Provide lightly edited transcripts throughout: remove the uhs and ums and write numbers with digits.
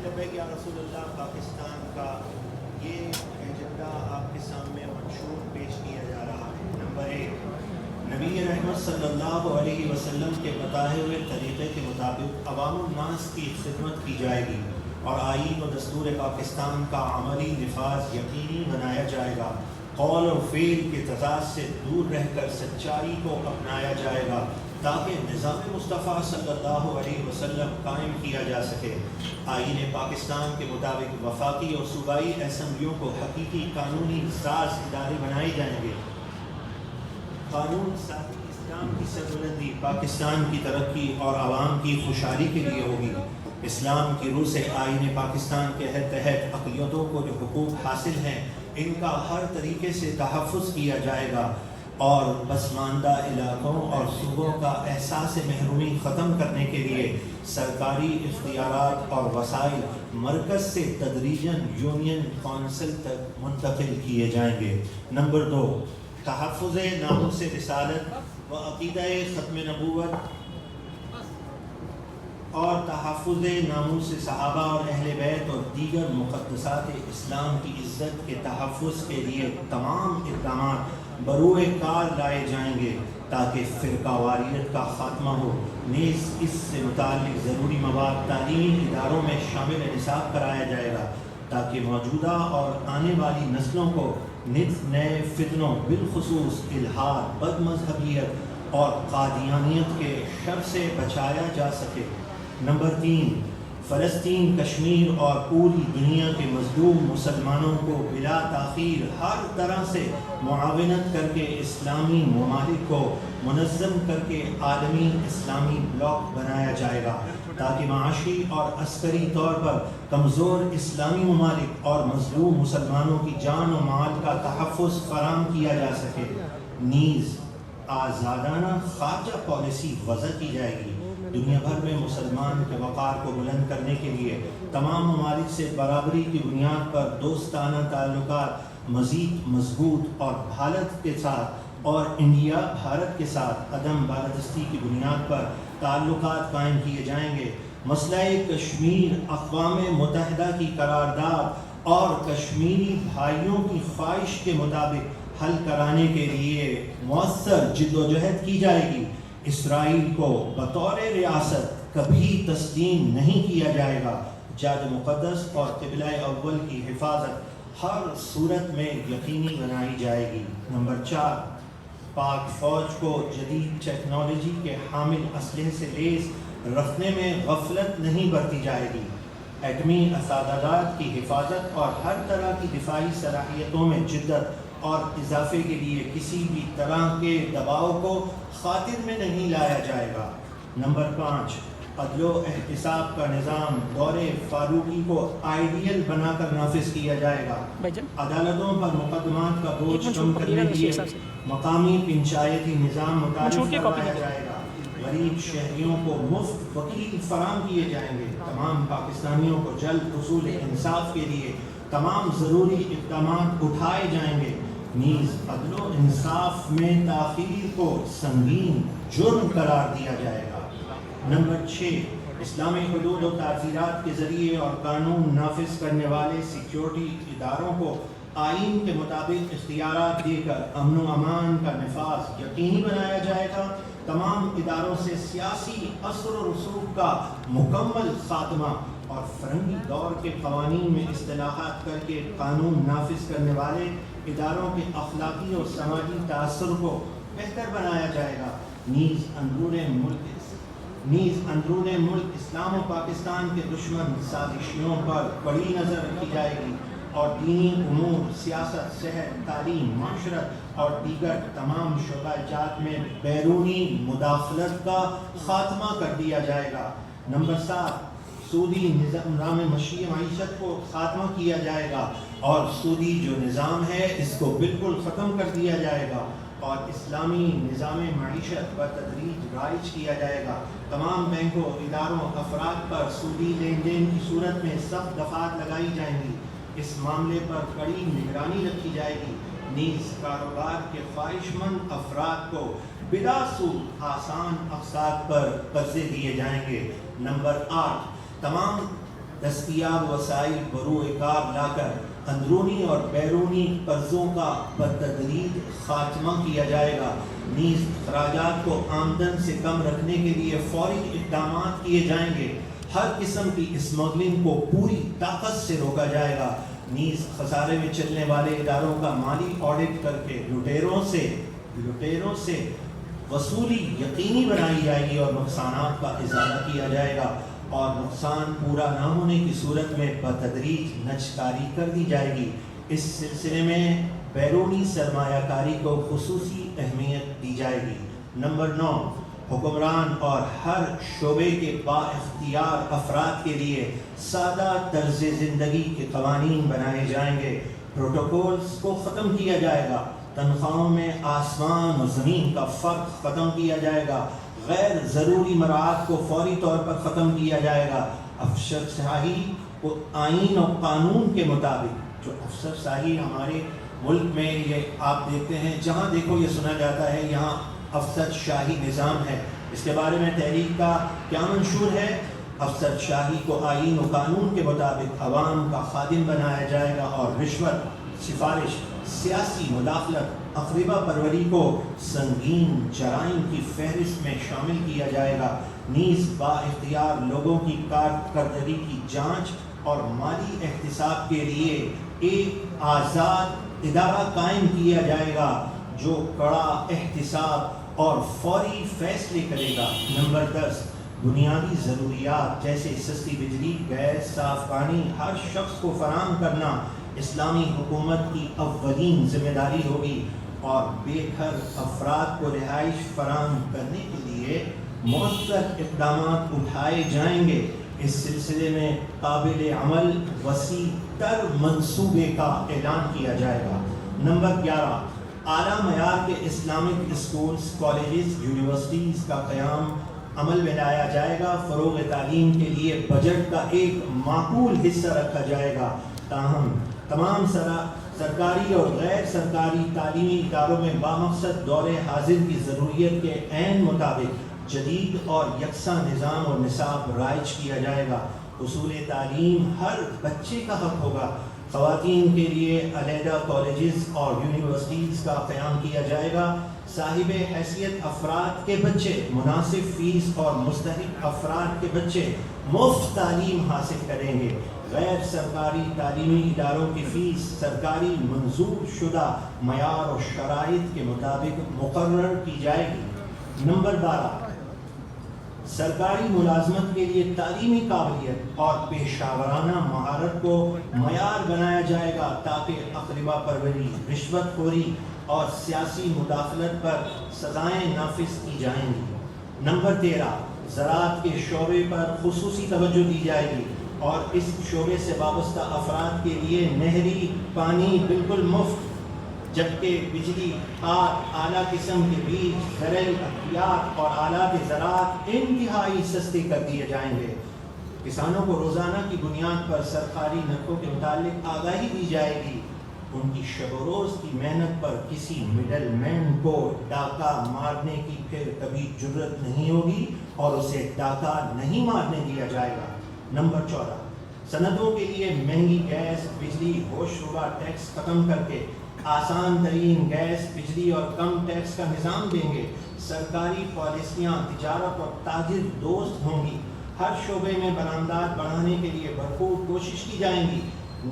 لبیک یا رسول اللہ پاکستان کا یہ ایجنڈا آپ کے سامنے منشور پیش کیا جا رہا ہے۔ نمبر 1، نبی رحمت صلی اللہ علیہ وسلم کے بتائے ہوئے طریقے کے مطابق عوام الناس کی خدمت کی جائے گی اور آئین و دستور پاکستان کا عملی نفاذ یقینی بنایا جائے گا۔ قول و فعل کے تضاد سے دور رہ کر سچائی کو اپنایا جائے گا تاکہ نظام مصطفیٰ صلی اللہ علیہ وسلم قائم کیا جا سکے۔ آئین پاکستان کے مطابق وفاقی اور صوبائی اسمبلیوں کو حقیقی قانونی ساز ادارے بنائے جائیں گے۔ قانون سازی اسلام کی سربلندی، پاکستان کی ترقی اور عوام کی خوشحالی کے لیے ہوگی۔ اسلام کی روح سے آئین پاکستان کے تحت اقلیتوں کو جو حقوق حاصل ہیں ان کا ہر طریقے سے تحفظ کیا جائے گا اور پسماندہ علاقوں اور صوبوں کا احساس محرومی ختم کرنے کے لیے سرکاری اختیارات اور وسائل مرکز سے تدریجاً یونین کونسل تک منتقل کیے جائیں گے۔ نمبر 2، تحفظ ناموس رسالت و عقیدہ ختم نبوت اور تحفظ ناموس صحابہ اور اہل بیت اور دیگر مقدسات اسلام کی عزت کے تحفظ کے لیے تمام اقدامات بروئے کار لائے جائیں گے تاکہ فرقہ واریت کا خاتمہ ہو۔ نیز اس سے متعلق ضروری مواد تعلیمی اداروں میں شامل نصاب کرایا جائے گا تاکہ موجودہ اور آنے والی نسلوں کو نت نئے فتنوں بالخصوص الحاد، بد مذہبیت اور قادیانیت کے شر سے بچایا جا سکے۔ نمبر 3، فلسطین، کشمیر اور پوری دنیا کے مظلوم مسلمانوں کو بلا تاخیر ہر طرح سے معاونت کر کے اسلامی ممالک کو منظم کر کے عالمی اسلامی بلاک بنایا جائے گا تاکہ معاشی اور عسکری طور پر کمزور اسلامی ممالک اور مظلوم مسلمانوں کی جان و مال کا تحفظ فراہم کیا جا سکے۔ نیز آزادانہ خارجہ پالیسی وضع کی جائے گی۔ دنیا بھر میں مسلمان کے وقار کو بلند کرنے کے لیے تمام ممالک سے برابری کی بنیاد پر دوستانہ تعلقات مزید مضبوط اور بھارت کے ساتھ اور انڈیا بھارت کے ساتھ عدم بالادستی کی بنیاد پر تعلقات قائم کیے جائیں گے۔ مسئلہ کشمیر اقوام متحدہ کی قرارداد اور کشمیری بھائیوں کی خواہش کے مطابق حل کرانے کے لیے مؤثر جدوجہد کی جائے گی۔ اسرائیل کو بطور ریاست کبھی تسلیم نہیں کیا جائے گا۔ جاد مقدس اور قبلہ اول کی حفاظت ہر صورت میں یقینی بنائی جائے گی۔ نمبر 4، پاک فوج کو جدید ٹیکنالوجی کے حامل اسلحے سے لیس رکھنے میں غفلت نہیں برتی جائے گی۔ ایٹمی اساسات کی حفاظت اور ہر طرح کی دفاعی صلاحیتوں میں جدت اور اضافے کے لیے کسی بھی طرح کے دباؤ کو خاطر میں نہیں لایا جائے گا۔ نمبر 5، عدل و احتساب کا نظام دور فاروقی کو آئیڈیل بنا کر نافذ کیا جائے گا۔ عدالتوں پر مقدمات کا بوجھ کم کرنے کے لیے مقامی پنچایتی نظام متعارف کرایا جائے گا۔ غریب شہریوں کو مفت وکیل فراہم کیے جائیں گے۔ تمام پاکستانیوں کو جلد حصول انصاف کے لیے تمام ضروری اقدامات اٹھائے جائیں گے۔ نیز عدل و انصاف میں تاخیر کو سنگین جرم قرار دیا جائے گا۔ نمبر 6، اسلامی حدود و تعزیرات کے ذریعے اور قانون نافذ کرنے والے سیکیورٹی اداروں کو آئین کے مطابق اختیارات دے کر امن و امان کا نفاذ یقینی بنایا جائے گا۔ تمام اداروں سے سیاسی اثر و رسوخ کا مکمل خاتمہ اور فرنگی دور کے قوانین میں اصلاحات کر کے قانون نافذ کرنے والے اداروں کے اخلاقی اور سماجی تاثر کو بہتر بنایا جائے گا۔ نیز اندرون ملک اسلام و پاکستان کے دشمن سازشیوں پر کڑی نظر رکھی جائے گی اور دینی امور، سیاست، صحت، تعلیم، معاشرت اور دیگر تمام شعبہ جات میں بیرونی مداخلت کا خاتمہ کر دیا جائے گا۔ نمبر 7، سودی نظام معیشت کو خاتمہ کیا جائے گا اور سودی جو نظام ہے اس کو بالکل ختم کر دیا جائے گا اور اسلامی نظام معیشت بتدریج رائج کیا جائے گا۔ تمام بینکوں، اداروں، افراد پر سودی لین دین کی صورت میں سخت دفعات لگائی جائیں گی۔ اس معاملے پر کڑی نگرانی رکھی جائے گی۔ نیز کاروبار کے خواہش مند افراد کو بلا سود آسان اقساط پر قرضے دیے جائیں گے۔ نمبر 8، تمام دستیاب وسائل بروئے کار لا کر اندرونی اور بیرونی قرضوں کا بتدریج خاتمہ کیا جائے گا۔ نیز اخراجات کو آمدن سے کم رکھنے کے لیے فوری اقدامات کیے جائیں گے۔ ہر قسم کی اسمگلنگ کو پوری طاقت سے روکا جائے گا۔ نیز خسارے میں چلنے والے اداروں کا مالی آڈٹ کر کے لٹیروں سے وصولی یقینی بنائی جائے گی اور نقصانات کا ازالہ کیا جائے گا، اور نقصان پورا نہ ہونے کی صورت میں بتدریج نجکاری کر دی جائے گی۔ اس سلسلے میں بیرونی سرمایہ کاری کو خصوصی اہمیت دی جائے گی۔ نمبر 9، حکمران اور ہر شعبے کے با اختیار افراد کے لیے سادہ طرز زندگی کے قوانین بنائے جائیں گے۔ پروٹوکولز کو ختم کیا جائے گا۔ تنخواہوں میں آسمان و زمین کا فرق ختم کیا جائے گا۔ غیر ضروری مراعات کو فوری طور پر ختم کیا جائے گا۔ افسر شاہی کو آئین و قانون کے مطابق، جو افسر شاہی ہمارے ملک میں یہ آپ دیکھتے ہیں، جہاں دیکھو یہ سنا جاتا ہے یہاں افسر شاہی نظام ہے۔ اس کے بارے میں تحریک کا کیا منشور ہے؟ افسر شاہی کو آئین و قانون کے مطابق عوام کا خادم بنایا جائے گا، اور رشوت، سفارش، سیاسی مداخلت، اقربا پروری کو سنگین جرائم کی فہرست میں شامل کیا جائے گا۔ نیز با اختیار لوگوں کی کارکردگی کی جانچ اور مالی احتساب کے لیے ایک آزاد ادارہ قائم کیا جائے گا جو کڑا احتساب اور فوری فیصلے کرے گا۔ نمبر 10، بنیادی ضروریات جیسے سستی بجلی، گیس، صاف پانی ہر شخص کو فراہم کرنا اسلامی حکومت کی اولین ذمہ داری ہوگی، اور بے گھر افراد کو رہائش فراہم کرنے کے لیے مؤثر اقدامات اٹھائے جائیں گے۔ اس سلسلے میں قابل عمل وسیع تر منصوبے کا اعلان کیا جائے گا۔ نمبر 11، اعلیٰ معیار کے اسلامک اسکولز، کالجز، یونیورسٹیز کا قیام عمل میں لایا جائے گا۔ فروغ تعلیم کے لیے بجٹ کا ایک معقول حصہ رکھا جائے گا، تاہم تمام سرکاری اور غیر سرکاری تعلیمی اداروں میں بامقصد دور حاضر کی ضروریت کے عین مطابق جدید اور یکساں نظام اور نصاب رائج کیا جائے گا۔ حصول تعلیم ہر بچے کا حق ہوگا۔ خواتین کے لیے علیحدہ کالجز اور یونیورسٹیز کا قیام کیا جائے گا۔ صاحب حیثیت افراد کے بچے مناسب فیس اور مستحق افراد کے بچے مفت تعلیم حاصل کریں گے۔ غیر سرکاری تعلیمی اداروں کی فیس سرکاری منظور شدہ معیار و شرائط کے مطابق مقرر کی جائے گی۔ نمبر 12، سرکاری ملازمت کے لیے تعلیمی قابلیت اور پیشہ ورانہ مہارت کو معیار بنایا جائے گا تاکہ اقربا پروری، رشوت خوری اور سیاسی مداخلت پر سزائیں نافذ کی جائیں گی۔ نمبر 13، زراعت کے شعبے پر خصوصی توجہ دی جائے گی اور اس شعبے سے وابستہ افراد کے لیے نہری پانی بالکل مفت، جبکہ بجلی، کھاد، اعلیٰ قسم کے بیج، زرعی ادویات اور آلات زراعت انتہائی سستے کر دیے جائیں گے۔ کسانوں کو روزانہ کی بنیاد پر سرکاری نرخوں کے متعلق آگاہی دی جائے گی۔ ان کی شب و روز کی محنت پر کسی مڈل مین کو ڈاکہ مارنے کی پھر کبھی جرت نہیں ہوگی اور اسے ڈاکہ نہیں مارنے دیا جائے گا۔ نمبر 14، صنعتوں کے لیے مہنگی گیس، بجلی، ہوش شعبہ ٹیکس ختم کر کے آسان ترین گیس، بجلی اور کم ٹیکس کا نظام دیں گے۔ سرکاری پالیسیاں تجارت اور تاجر دوست ہوں گی۔ ہر شعبے میں برآمدات بڑھانے کے لیے بھرپور کوشش کی جائیں گی۔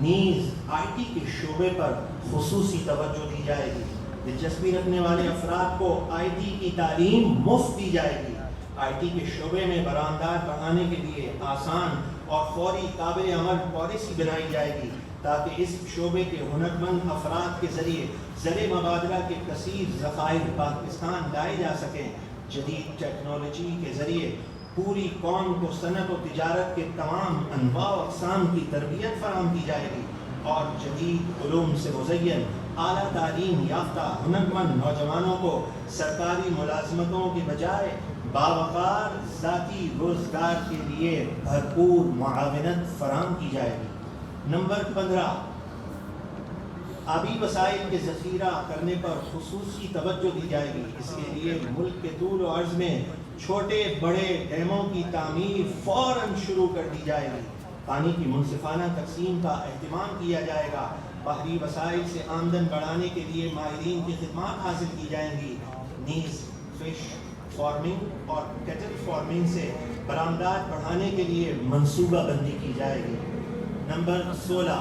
نیز آئی ٹی کے شعبے پر خصوصی توجہ دی جائے گی۔ دلچسپی رکھنے والے افراد کو آئی ٹی کی تعلیم مفت دی جائے گی۔ آئی ٹی کے شعبے میں برآمدات بڑھانے کے لیے آسان اور فوری قابل عمل پالیسی بنائی جائے گی تاکہ اس شعبے کے ہنرمند افراد کے ذریعے زر مبادلہ کے کثیر ذخائر پاکستان لائے جا سکیں۔ جدید ٹیکنالوجی کے ذریعے پوری قوم کو صنعت و تجارت کے تمام انواع و اقسام کی تربیت فراہم کی جائے گی اور جدید علوم سے مزین اعلیٰ تعلیم یافتہ ہنرمند نوجوانوں کو سرکاری ملازمتوں کے بجائے باوقار ذاتی روزگار کے لیے بھرپور معاونت فراہم کی جائے گی۔ نمبر 15، آبی وسائل کے ذخیرہ کرنے پر خصوصی توجہ دی جائے گی۔ اس کے لیے ملک کے طول و عرض میں چھوٹے بڑے ڈیموں کی تعمیر فوراً شروع کر دی جائے گی۔ پانی کی منصفانہ تقسیم کا اہتمام کیا جائے گا. بحری وسائل سے آمدن بڑھانے کے لیے ماہرین کی خدمات حاصل کی جائیں گی. نیز فش فارمنگ اور کیٹل فارمنگ سے برآمدات بڑھانے کے لیے منصوبہ بندی کی جائے گی. نمبر 16،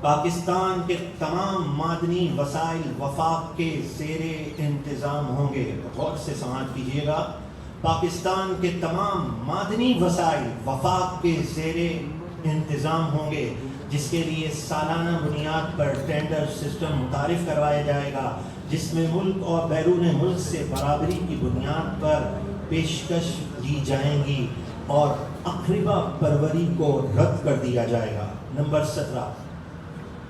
پاکستان کے تمام معدنی وسائل وفاق کے زیر انتظام ہوں گے. غور سے سماعت کیجیے گا. پاکستان کے تمام معدنی وسائل وفاق کے زیر انتظام ہوں گے، جس کے لیے سالانہ بنیاد پر ٹینڈر سسٹم متعارف کروایا جائے گا، جس میں ملک اور بیرون ملک سے برابری کی بنیاد پر پیشکش دی جائیں گی اور اقربا پروری کو رد کر دیا جائے گا. نمبر 17،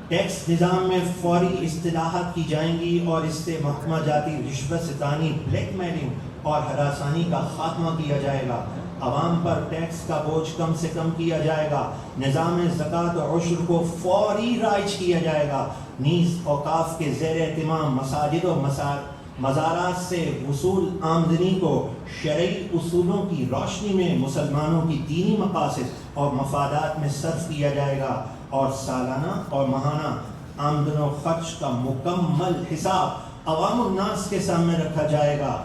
ٹیکس نظام میں فوری اصلاحات کی جائیں گی اور اس سے محکمہ جاتی رشوت ستانی، بلیک میلنگ اور ہراسانی کا خاتمہ کیا جائے گا. عوام پر ٹیکس کا بوجھ کم سے کم کیا جائے گا. نظام زکوٰۃ و عشر کو فوری رائج کیا جائے گا. نیز اوقاف کے زیر اہتمام مساجد و مزارات سے وصول آمدنی کو شرعی اصولوں کی روشنی میں مسلمانوں کی دینی مقاصد اور مفادات میں صرف کیا جائے گا اور سالانہ اور ماہانہ آمدن و خرچ کا مکمل حساب عوام الناس کے سامنے رکھا جائے گا.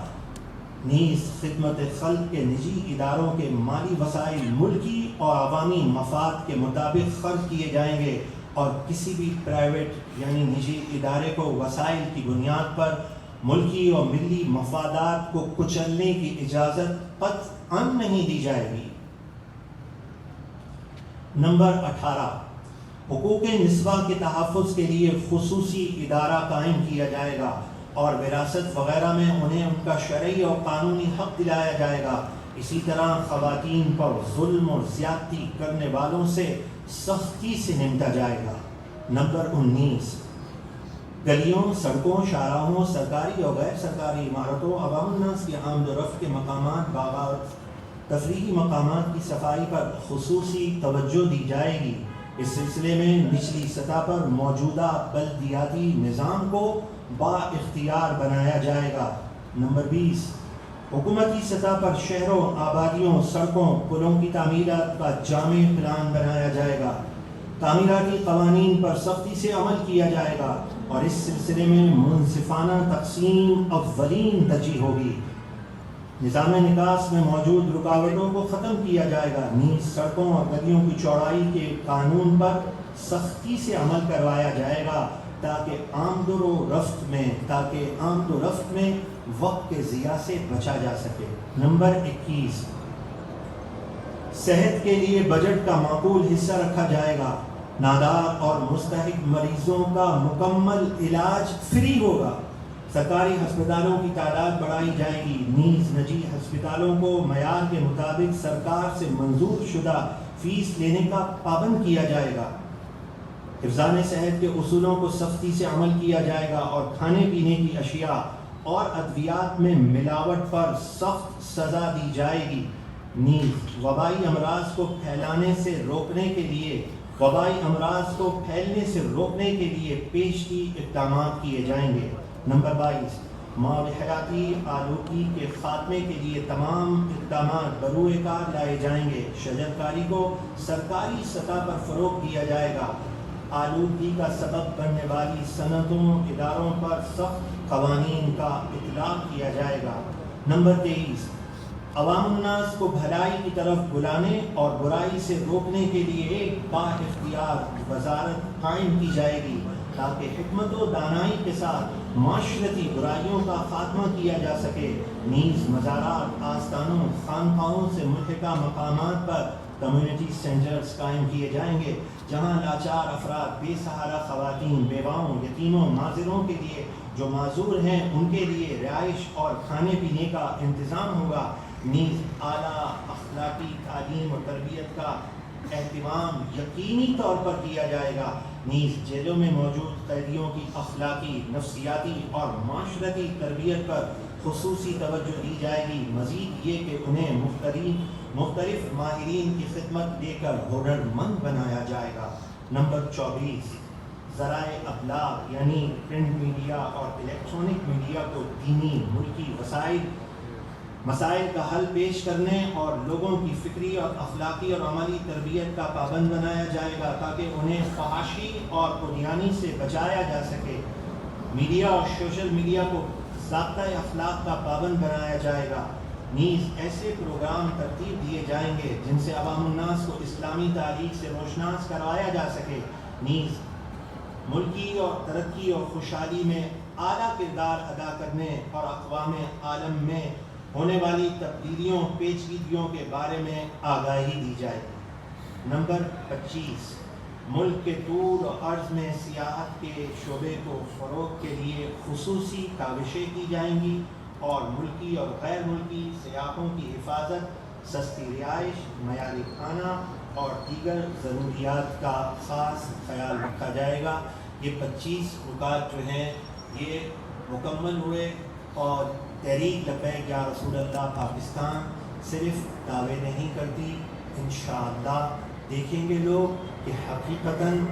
نیز خدمت خلق کے نجی اداروں کے مالی وسائل ملکی اور عوامی مفاد کے مطابق خرچ کیے جائیں گے اور کسی بھی پرائیویٹ یعنی نجی ادارے کو وسائل کی بنیاد پر ملکی اور ملی مفادات کو کچلنے کی اجازت قطعاً نہیں دی جائے گی. نمبر 18، حقوق نسواں کے تحفظ کے لیے خصوصی ادارہ قائم کیا جائے گا اور وراثت وغیرہ میں انہیں ان کا شرعی اور قانونی حق دلایا جائے گا. اسی طرح خواتین پر ظلم اور زیادتی کرنے والوں سے سختی سے نمٹا جائے گا. نمبر 19، گلیوں، سڑکوں، شاہراہوں، سرکاری اور غیر سرکاری عمارتوں، عوام الناس کی آمد و رفت کے مقامات، باغات، تفریحی مقامات کی صفائی پر خصوصی توجہ دی جائے گی. اس سلسلے میں نچلی سطح پر موجودہ بلدیاتی نظام کو با اختیار بنایا جائے گا. نمبر 20، حکومتی سطح پر شہروں، آبادیوں، سڑکوں، پلوں کی تعمیرات کا جامع پلان بنایا جائے گا. تعمیراتی قوانین پر سختی سے عمل کیا جائے گا اور اس سلسلے میں منصفانہ تقسیم اولین ترجیح ہوگی. نظام نکاس میں موجود رکاوٹوں کو ختم کیا جائے گا. نیز سڑکوں اور گلیوں کی چوڑائی کے قانون پر سختی سے عمل کروایا جائے گا تاکہ آمد و رفت میں وقت کے ضیاع سے بچا جا سکے. نمبر 21، صحت کے لیے بجٹ کا معقول حصہ رکھا جائے گا. نادار اور مستحق مریضوں کا مکمل علاج فری ہوگا. سرکاری ہسپتالوں کی تعداد بڑھائی جائے گی. نیز نجی ہسپتالوں کو معیار کے مطابق سرکار سے منظور شدہ فیس لینے کا پابند کیا جائے گا. حفظان صحت کے اصولوں کو سختی سے عمل کیا جائے گا اور کھانے پینے کی اشیاء اور ادویات میں ملاوٹ پر سخت سزا دی جائے گی. نیز وبائی امراض کو پھیلنے سے روکنے کے لیے پیشگی اقدامات کیے جائیں گے. نمبر 22، ماحولیاتی آلودگی کے خاتمے کے لیے تمام اقدامات بروئے کار لائے جائیں گے. شجرکاری کو سرکاری سطح پر فروغ دیا جائے گا. آلودگی کا سبب بننے والی صنعتوں، اداروں پر سخت قوانین کا اطلاق کیا جائے گا. نمبر 23، عوام الناس کو بھلائی کی طرف بلانے اور برائی سے روکنے کے لیے ایک با اختیار وزارت قائم کی جائے گی تاکہ حکمت و دانائی کے ساتھ معاشرتی برائیوں کا خاتمہ کیا جا سکے. نیز مزارات، آستانوں، خانقاہوں سے ملحقہ مقامات پر کمیونٹی سینٹرز قائم کیے جائیں گے جہاں لاچار افراد، بے سہارا خواتین، بیواؤں، یتیموں، معذوروں کے لیے جو معذور ہیں ان کے لیے رہائش اور کھانے پینے کا انتظام ہوگا. نیز اعلیٰ اخلاقی تعلیم اور تربیت کا اہتمام یقینی طور پر کیا جائے گا. نیز جیلوں میں موجود قیدیوں کی اخلاقی، نفسیاتی اور معاشرتی تربیت پر خصوصی توجہ دی جائے گی. مزید یہ کہ انہیں مختلف ماہرین کی خدمت دے کر ہنر مند بنایا جائے گا. نمبر 24، ذرائع ابلاغ یعنی پرنٹ میڈیا اور الیکٹرانک میڈیا کو دینی، ملکی وسائل مسائل کا حل پیش کرنے اور لوگوں کی فکری اور اخلاقی اور عملی تربیت کا پابند بنایا جائے گا تاکہ انہیں فحاشی اور قدیانی سے بچایا جا سکے۔ میڈیا اور سوشل میڈیا کو ضابطۂ اخلاق کا پابند بنایا جائے گا۔ نیز ایسے پروگرام ترتیب دیے جائیں گے جن سے عوام الناس کو اسلامی تاریخ سے روشناس کروایا جا سکے۔ نیز ملکی اور ترقی اور خوشحالی میں اعلیٰ کردار ادا کرنے اور اقوام عالم میں ہونے والی تبدیلیوں پیچیدگیوں کے بارے میں آگاہی دی جائے۔ نمبر 25، ملک کے طول و عرض میں سیاحت کے شعبے کو فروغ کے لیے خصوصی کاوشیں کی جائیں گی اور ملکی اور غیر ملکی سیاحوں کی حفاظت، سستی رہائش، معیاری کھانا اور دیگر ضروریات کا خاص خیال رکھا جائے گا۔ یہ 25 نکات جو ہیں یہ مکمل ہوئے اور تحریک لبیک یا رسول اللہ پاکستان صرف دعوے نہیں کرتی، انشاءاللہ دیکھیں گے لوگ کہ حقیقتاً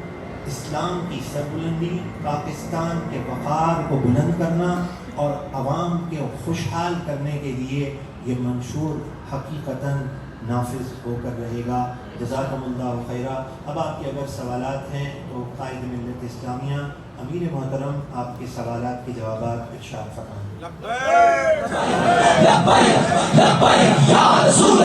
اسلام کی سربلندی، پاکستان کے وقار کو بلند کرنا اور عوام کے خوشحال کرنے کے لیے یہ منشور حقیقتاً نافذ ہو کر رہے گا۔ جزاکم اللہ خیرہ۔ اب آپ کے اگر سوالات ہیں تو قائد ملت اسلامیہ امیر محترم آپ کے سوالات کے جوابات ارشاد فرمائیں۔